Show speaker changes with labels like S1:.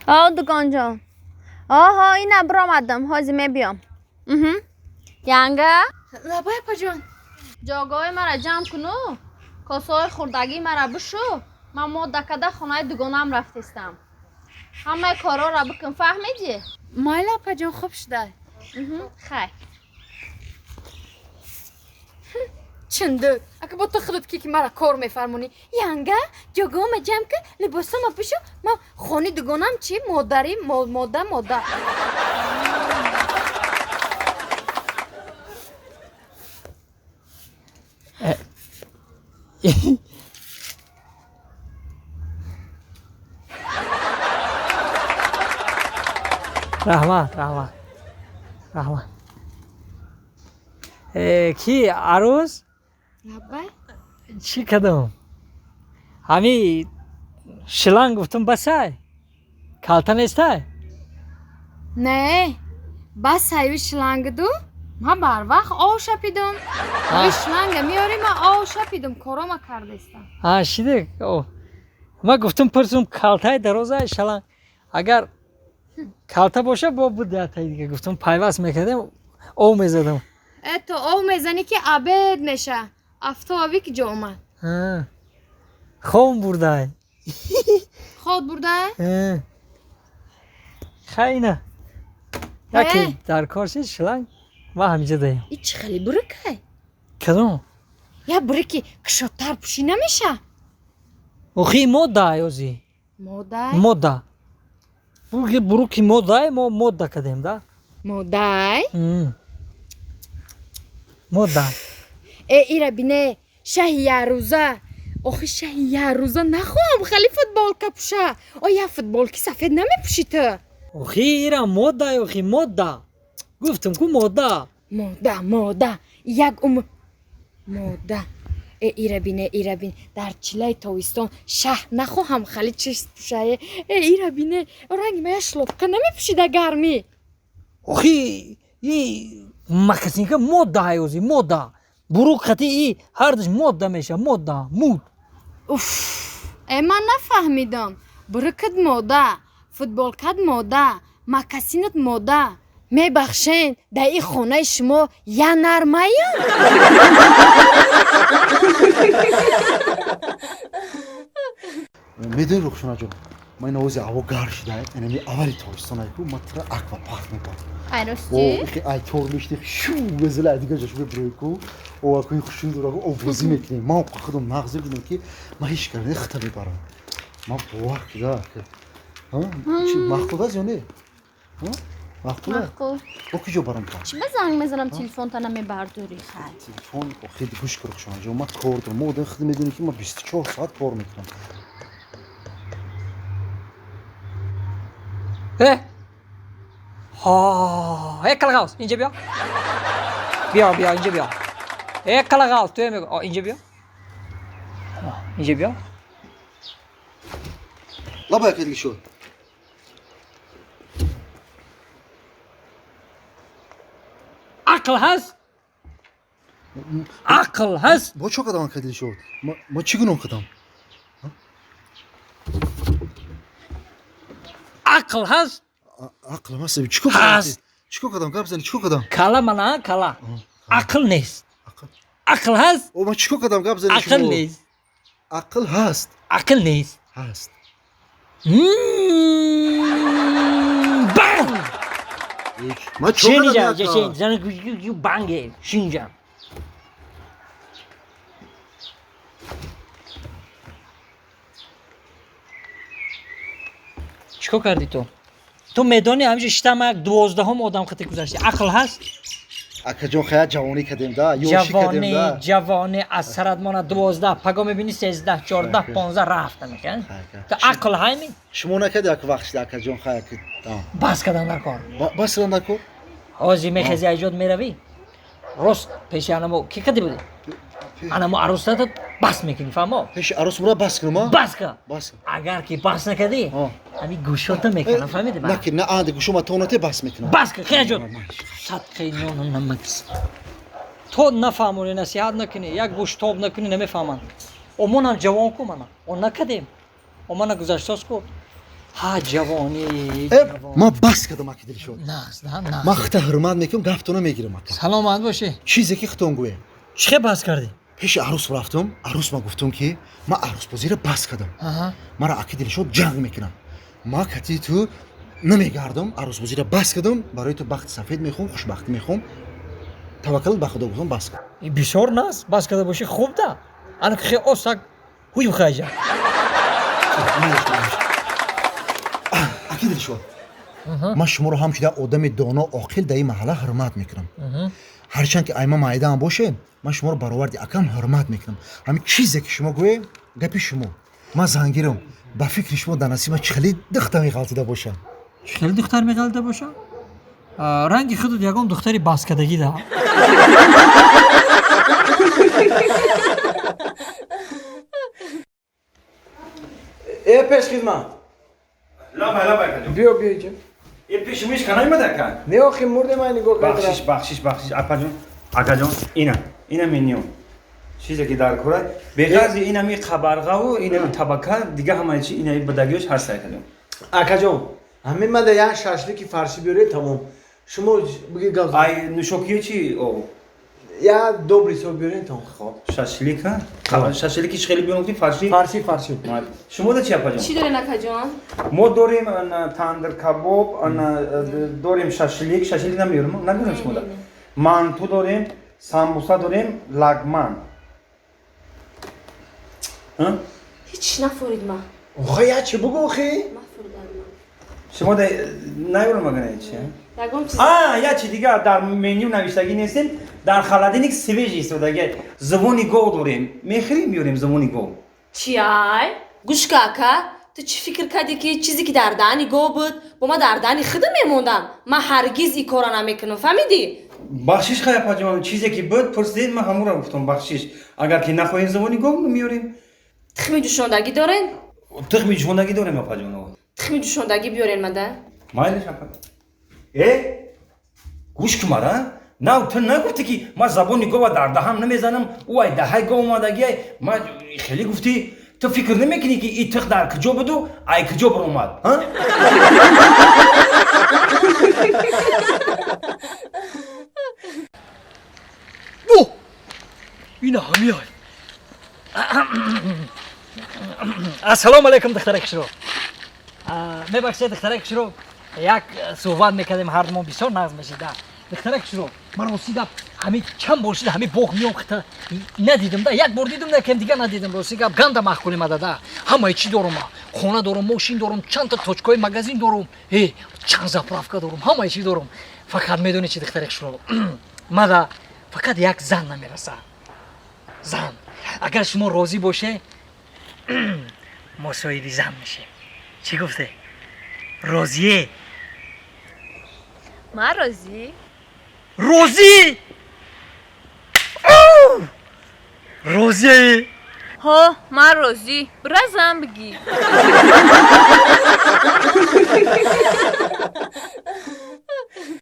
S1: آه دکان جان. آها اینم برآمدم. حازمه بیام. ینگه؟
S2: لبای پجان.
S1: جاگای مرا جمع کنو. کاسای خوردگی مرا بشو. من دکده خونه دوگانم رفتستم. همه کارا را بکن فهمیدی؟
S2: مایلا پجان خوب شده.
S1: خیر.
S2: چنده اگه با تو خودت که مرا کار میفرمونی ینگه جاگام جمع که لباسم بشو ما خونی دوگانم چی مادری ماده
S3: رحمت کی عروس
S2: لبای
S3: چی کدام همی شلنگ گفتم بسای کالتا نیسته
S2: نه بس هایو شلنگ دو ما بر وقت آو شپیدم هایو شلنگ میاری ما آو شپیدم کارا کرده استم
S3: شیده ما گفتم پرسم کالتای درازه شلنگ اگر کالتا باشه با بوده دیگه گفتم پیوست میکردم او میزدم
S2: تو آو میزنی که عبد میشه افتابی که جا اومد
S3: خوم برده
S2: خود برده؟
S3: خیلی نه یکی در کارش شلنگ ما همینجا داریم
S2: ای چه خیلی برکه
S3: کدوم؟
S2: یا برکی کشاتر پوشی نمیشه
S3: اوخی مودا یوزی
S2: مودای؟
S3: مودا بروکی مودا ما مودا کدیم دا
S2: مودای؟
S3: مودا
S2: ایره بینه شه یه روزه آخه شه یه روزه نخواهم خیلی فوتبال که پوشه یا فوتبال که سفید نمی پوشی تو
S3: اوخی ایره مودا اوخی مودا گفتم که مودا
S2: مودا یک مودا ایره بینه در چله تاویستان شه نخواهم خیلی چیز پوشه ایره بینه رنگ ما شلوپکه نمی پوشی در گرمی
S3: اوخی ای مکسین که مودا یوزی مودا بروک خطی ای هر دش مودا میشه مودا مود
S2: من نفهمیدم برکت مودا فوتبال کد مودا مکسینت مودا میبخشین در این خونه شما یا نرماییم
S4: میدونی رخشانا جان ما این آوازی هوا گرم شده اینمی اولی تابستان هایکو ما ترا اکوا پخت میکنم
S1: عروسچی؟
S4: ای طور میشتی شو بزله دیگه جاش ببریکو او اکوی خوشون دورا او بازی میکنیم ما خودم مغزه بودم که ما هیچ کرده خطا میبرم ما باور کده چی مخطوط هست یا نه؟ مخطوط؟ با کی جو برام پا؟
S1: چی زنگ میزنم تلفن تا نمیبرداری خیر
S4: تلفن خیلی گوش کن رخشانا جان ما کار دارم ما خود میدونی که ما 24 ساعت کار میکنم
S3: کلغاوس اینجا بیا اینجا بیا کلغاوس تو میگو اینجا بیا
S4: لابا کدی شد
S3: عقل هست
S4: با چه قدم کدی شد ما چی گناه کدام
S3: عقل هست
S4: عقل ما سبی چیکو کدام قبضنی چیکو کدام
S3: کلا منا کلا عقل نیست عقل هست
S4: او ما چیکو کدام قبضنی
S3: عقل نیست
S4: عقل هست
S3: هست بانگ
S4: ما چه
S3: شینجا بانگ شینجا چیکار کردی تو میدانی همیشه شتم 12 آدم خطی گذاشتی عقل هست
S4: اکا جون خیلی جوانی کدیم دا یوشی کدیم دا
S3: جوانی از سرت مانه 12 پگاه میبینی 13 14 15 رفته میکن تو عقل همی
S4: شما نکدی اکا وقتش دا اکا جون خیلی
S3: بس کدن در کار
S4: بس کدن در کار
S3: آزی میخیزی ایجاد میروی راست پیش انمو کی کدی بودی انمو عروستت بس میکنی فهمو
S4: پیش عروس مرا بس کنم
S3: بس کن اگر کی بس نکدی همی گوشوت میکنم فهمیدی
S4: نه آنده گوشو ما تونته بس میکنم
S3: بس کن خیلی جد صدقه نون نمکس تو نفهمونی نصیحت نکنی یک گوش تاب نکنی نمیفهمن امون هم جوان کو منا اون نکدیم امون گذشتاس کو ها جوانی
S4: ما بس کردم اکی دل شد
S3: نه
S4: ما خطا حرمت میکنم گفتونو میگیرم اکی
S3: سلامت باشی
S4: چیزی که خطون گوه
S3: چه بس کردی
S4: پیش عروس رفتم عروس ما گفتم که ما عروس بازی رو بس کردم مرا اکی دل شد جنگ میکنم ما کتی تو نمیگردم عروس بازی رو بس کردم برای تو بخت سفید میخوام خوشبختی میخوام توکل به خدا گفتم بس کردم
S3: بسیار ناز بس کرده باشی خوب ده انا که خیلی اوسک هوی خیجه
S4: اکی دل شد ما شما رو همچنین آدم دانا عاقل در این محله حرمت میکنم هرچند که ایما مایده هم باشه من شما رو برآورد یکم حرمت میکنم همین چیزی که شما گویی گپی شما ما زنگیرم با فکر شما در نصیب چخلی دختر میغلطیده باشه
S3: خیلی دختر میغلطه باشه رنگی خودت یگان دختری بس کردگی ده
S5: ای پیش خدمت
S6: لا کجا
S5: بیا اینجا
S6: این پیش میش کنای مدکن
S5: نه آخه مرد من نگاه کردم
S6: بخشش اپا جون اینا منیو چیزی که در کوره بغض اینا می خبرغه و اینا طبقه دیگه همه چی اینا بدگیش هست کردم
S5: اکا جان همین من یک شاشلیکی فرشی بیاره تمام شما بگی گاز
S6: ای نشوکی چی او
S5: یا دو بریسو بیاره تمام
S6: خب شاشلیکش خیلی بیونتی فرشی
S5: فرشی
S6: شما ده چی اپا جون
S1: چی داره نکا جان؟
S6: ما داریم تاندر کباب داریم شاشلیک نمیدونم شما ده مانتو داریم سامبوسا داریم لگمن
S1: هیچ نفورید ما
S5: آخه یا چی بگو آخه
S6: شما ده نیورم مگه چی
S1: یکم چیز
S6: یا چی دیگه در منیو نوشتگی نیستیم در خلادینیک سویج ایستادگی زبونی گو داریم میخریم زبونی گو
S7: چی ای؟ گوش کاکا تو چی فکر کردی که چیزی که در دهنی گو بود با ما در دهنی خودم میموندم من هرگز این کارا نمیکنم فهمیدی؟
S6: بخشش خیلی پاجام چیزی که بود پرسیدین من همون رو گفتم بخشش اگر که نخواهیم زبونی گو میاریم
S7: تخمی جوشاندگی دارین؟
S6: تخمی جوندگی داریم پاجام
S7: تخمی جوشاندگی بیارین مده؟
S6: مایلش گوش که مرا نه تو نگفتی که ما زبونی گو در دهم نمیزنم او ای دهه گو اومدگی ما خیلی گفتی تو فکر نمیکنی که این تخ در کجا بود و ای کجا بر اومد ها
S3: اینا همی های السلام علیکم دخترک شروع میبخشید دخترک شروع یک صحبت میکردیم هر دومون بسیار ناز میشید دخترک شروع من راستی گپ همین چند بار شده همین باغ میام خطا ندیدم ده یک بار دیدم ده کم دیگه ندیدم راستی گپ گنده محکولی مده ده همه چی دارم خونه دارم ماشین دارم چند تا توچکای مغازین دارم چند زاپرافکا دارم همه چی دارم فقط میدونی چی دخترک شروع مده فقط یک زن نمیرسه زن اگر شما راضی باشه مصاحبه زن میشه چی گفته راضیه
S1: من راضی؟
S3: راضی راضیه
S1: ها من راضی برازم بگی